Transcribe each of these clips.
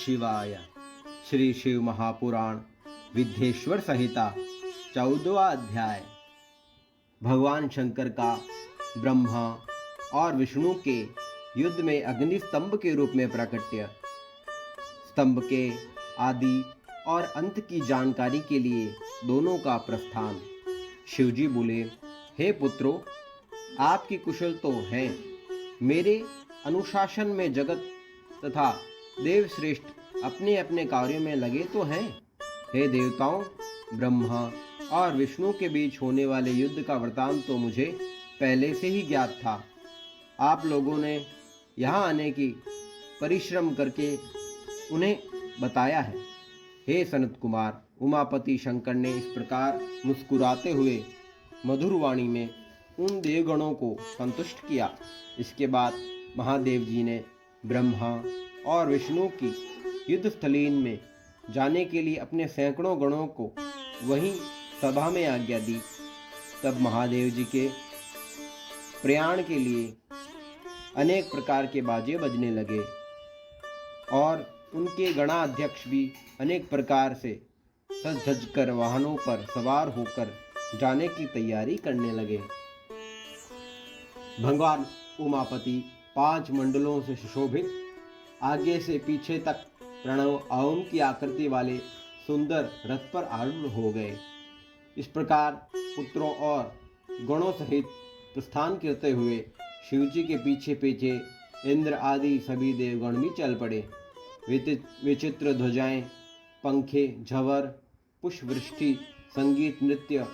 शिवाय। श्री शिव महापुराण विद्येश्वर संहिता 14वां अध्याय। भगवान शंकर का ब्रह्मा और विष्णु के युद्ध में अग्नि स्तंभ के रूप में प्राकट्य। स्तंभ के आदि और अंत की जानकारी के लिए दोनों का प्रस्थान। शिवजी बोले, हे पुत्रों, आपकी कुशल तो है, मेरे अनुशासन में जगत तथा देव श्रेष्ठ अपने अपने कार्यों में लगे तो हैं। हे देवताओं, ब्रह्मा और विष्णु के बीच होने वाले युद्ध का वृतांत तो मुझे पहले से ही ज्ञात था। आप लोगों ने यहाँ आने की परिश्रम करके उन्हें बताया है। हे सनत कुमार, उमापति शंकर ने इस प्रकार मुस्कुराते हुए मधुर वाणी में उन देवगणों को संतुष्ट किया। इसके बाद महादेव जी ने ब्रह्मा और विष्णु की युद्धस्थलीन में जाने के लिए अपने सैकड़ों गणों को वहीं सभा में आज्ञा दी। तब महादेव जी के प्रयाण के लिए अनेक प्रकार के बाजे बजने लगे और उनके गणाध्यक्ष भी अनेक प्रकार से सज धज कर वाहनों पर सवार होकर जाने की तैयारी करने लगे। भगवान उमापति 5 मंडलों से सुशोभित आगे से पीछे तक प्रणव ओम की आकृति वाले सुंदर रथ पर आरूढ़ हो गए। इस प्रकार पुत्रों और गणों सहित प्रस्थान करते हुए शिवजी के पीछे पीछे इंद्र आदि सभी देवगण भी चल पड़े। विचित्र ध्वजाएं, पंखे, झवर, पुष्पवृष्टि, संगीत, नृत्य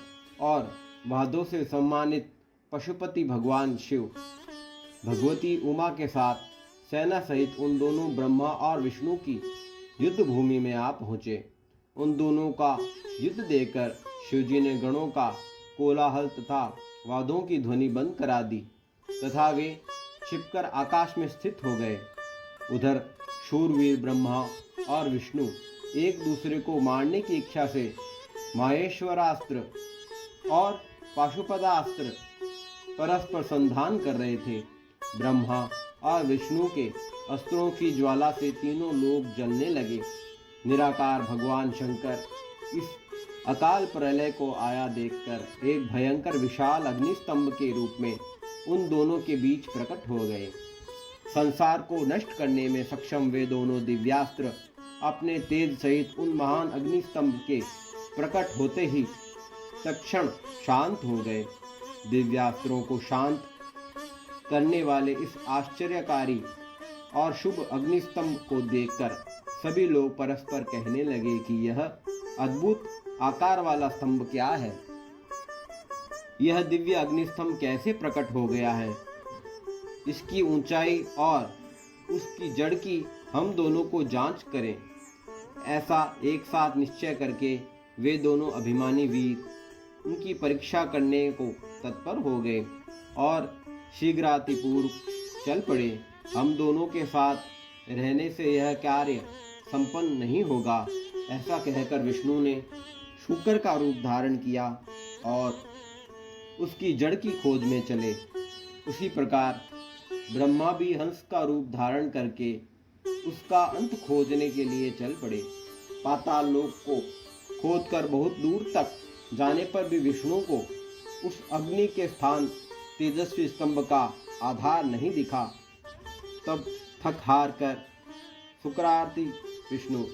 और वाद्यों से सम्मानित पशुपति भगवान शिव भगवती उमा के साथ सेना सहित उन दोनों ब्रह्मा और विष्णु की युद्ध भूमि में आ पहुँचे। उन दोनों का युद्ध देखकर शिवजी ने गणों का कोलाहल तथा वाद्यों की ध्वनि बंद करा दी तथा वे छिपकर आकाश में स्थित हो गए। उधर शूरवीर ब्रह्मा और विष्णु एक दूसरे को मारने की इच्छा से माहेश्वरास्त्र और पाशुपदास्त्र परस्पर संधान कर रहे थे। ब्रह्मा और विष्णु के अस्त्रों की ज्वाला से तीनों लोग जलने लगे। निराकार भगवान शंकर इस अकाल प्रलय को आया देखकर एक भयंकर विशाल अग्निस्तंभ के रूप में उन दोनों के बीच प्रकट हो गए। संसार को नष्ट करने में सक्षम वे दोनों दिव्यास्त्र अपने तेज सहित उन महान अग्निस्तंभ के प्रकट होते ही तत्क्षण शांत हो गए। दिव्यास्त्रों को शांत करने वाले इस आश्चर्यकारी और शुभ अग्निस्तंभ को देखकर सभी लोग परस्पर कहने लगे कि यह अद्भुत आकार वाला स्तंभ क्या है? यह दिव्य अग्निस्तंभ कैसे प्रकट हो गया है? इसकी ऊंचाई और उसकी जड़ की हम दोनों को जांच करें। ऐसा एक साथ निश्चय करके वे दोनों अभिमानी वीर उनकी परीक्षा करने को तत्पर हो गए और शीघ्रातिपूर्व चल पड़े। हम दोनों के साथ रहने से यह कार्य संपन्न नहीं होगा। ऐसा कहकर विष्णु ने शूकर का रूप धारण किया और उसकी जड़ की खोज में चले। उसी प्रकार ब्रह्मा भी हंस का रूप धारण करके उसका अंत खोजने के लिए चल पड़े। पाताल लोक को खोदकर बहुत दूर तक जाने पर भी विष्णु को उस अग्नि के स्थान तेजस्वी स्तंभ का आधार नहीं दिखा। तब थक हार कर शुक्रार्थी विष्णु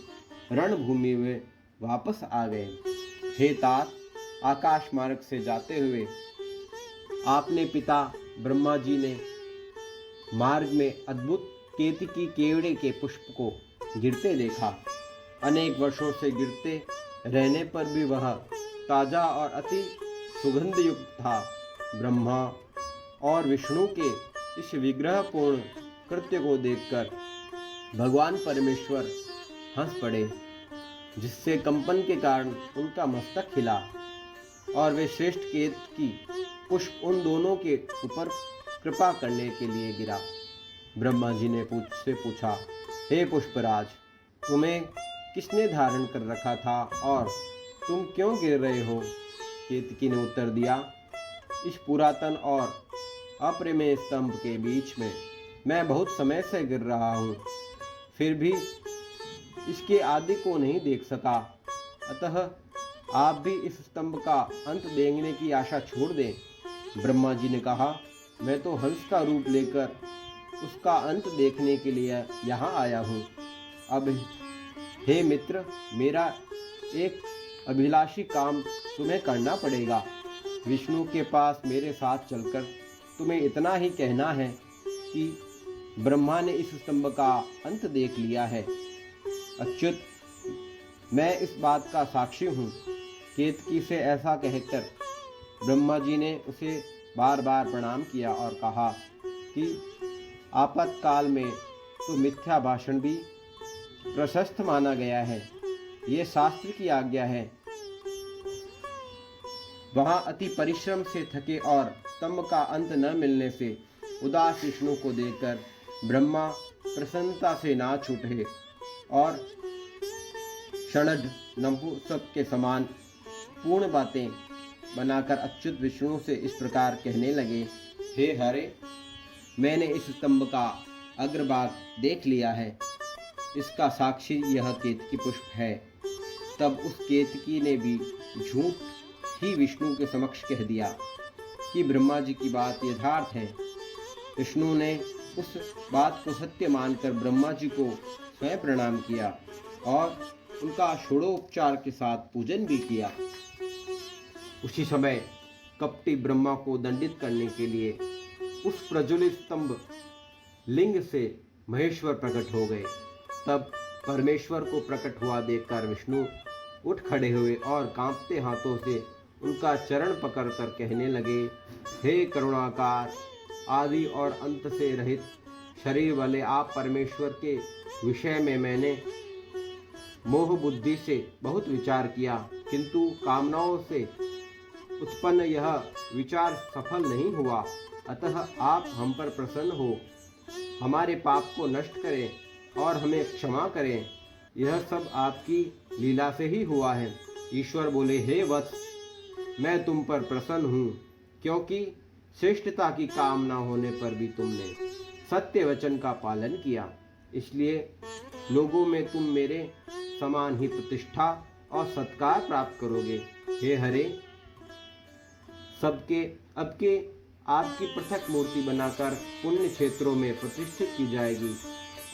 रणभूमि में वापस आ गए। हे तात, आकाश मार्ग से जाते हुए आपने पिता ब्रह्मा जी ने मार्ग में अद्भुत केतकी केवड़े के पुष्प को गिरते देखा। अनेक वर्षों से गिरते रहने पर भी वह ताजा और अति सुगंध युक्त था। ब्रह्मा और विष्णु के इस विग्रहपूर्ण कृत्य को देखकर भगवान परमेश्वर हंस पड़े, जिससे कंपन के कारण उनका मस्तक हिला और वे श्रेष्ठ केतकी पुष्प उन दोनों के ऊपर कृपा करने के लिए गिरा। ब्रह्मा जी ने पूछा, हे पुष्पराज, तुम्हें किसने धारण कर रखा था और तुम क्यों गिर रहे हो? केतकी ने उत्तर दिया, इस पुरातन और अप्रमेय स्तंभ के बीच में मैं बहुत समय से गिर रहा हूँ, फिर भी इसके आदि को नहीं देख सका। अतः आप भी इस स्तंभ का अंत देखने की आशा छोड़ दें। ब्रह्मा जी ने कहा, मैं तो हंस का रूप लेकर उसका अंत देखने के लिए यहाँ आया हूँ। अब हे मित्र, मेरा एक अभिलाषी काम तुम्हें करना पड़ेगा। विष्णु के पास मेरे साथ चलकर तुम्हें इतना ही कहना है कि ब्रह्मा ने इस स्तंभ का अंत देख लिया है। अच्युत, मैं इस बात का साक्षी हूँ। केतकी से ऐसा कहकर ब्रह्मा जी ने उसे बार बार प्रणाम किया और कहा कि आपातकाल में तो मिथ्या भाषण भी प्रशस्त माना गया है, ये शास्त्र की आज्ञा है। वहां अति परिश्रम से थके और स्तंभ का अंत न मिलने से उदास विष्णु को देखकर ब्रह्मा प्रसन्नता से नाच उठे और क्षणद नपुंसक के समान पूर्ण बातें बनाकर अच्युत विष्णु से इस प्रकार कहने लगे, हे हरे, मैंने इस स्तंभ का अग्रभाग देख लिया है। इसका साक्षी यह केतकी पुष्प है। तब उस केतकी ने भी झूठ ही विष्णु के समक्ष कह दिया कि ब्रह्मा जी की बात यथार्थ है। विष्णु ने उस बात को सत्य मानकर ब्रह्मा जी को स्वयं प्रणाम किया और उनका षोडोपचार के साथ पूजन भी किया। उसी समय कपटी ब्रह्मा को दंडित करने के लिए उस प्रज्वलित स्तंभ लिंग से महेश्वर प्रकट हो गए। तब परमेश्वर को प्रकट हुआ देखकर विष्णु उठ खड़े हुए और कांपते हाथों से उनका चरण पकड़कर कहने लगे, हे करुणाकार, आदि और अंत से रहित शरीर वाले आप परमेश्वर के विषय में मैंने मोह बुद्धि से बहुत विचार किया, किंतु कामनाओं से उत्पन्न यह विचार सफल नहीं हुआ। अतः आप हम पर प्रसन्न हो, हमारे पाप को नष्ट करें और हमें क्षमा करें। यह सब आपकी लीला से ही हुआ है। ईश्वर बोले, हे वत्स, मैं तुम पर प्रसन्न हूँ, क्योंकि श्रेष्ठता की कामना होने पर भी तुमने सत्य वचन का पालन किया। इसलिए लोगों में तुम मेरे समान ही प्रतिष्ठा और सत्कार प्राप्त करोगे। हे हरे, सबके अबके आपकी पृथक मूर्ति बनाकर पुण्य क्षेत्रों में प्रतिष्ठित की जाएगी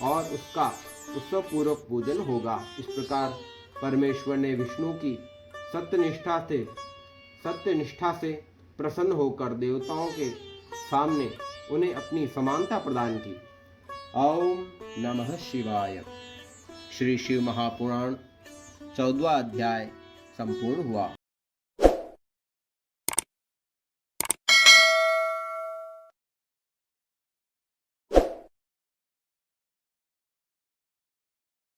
और उसका उत्सव पूर्वक पूजन होगा। इस प्रकार परमेश्वर ने विष्णु की सत्यनिष्ठा से प्रसन्न होकर देवताओं के सामने उन्हें अपनी समानता प्रदान की। ओम नमः शिवाय। श्री शिव महापुराण 14वां अध्याय संपूर्ण हुआ।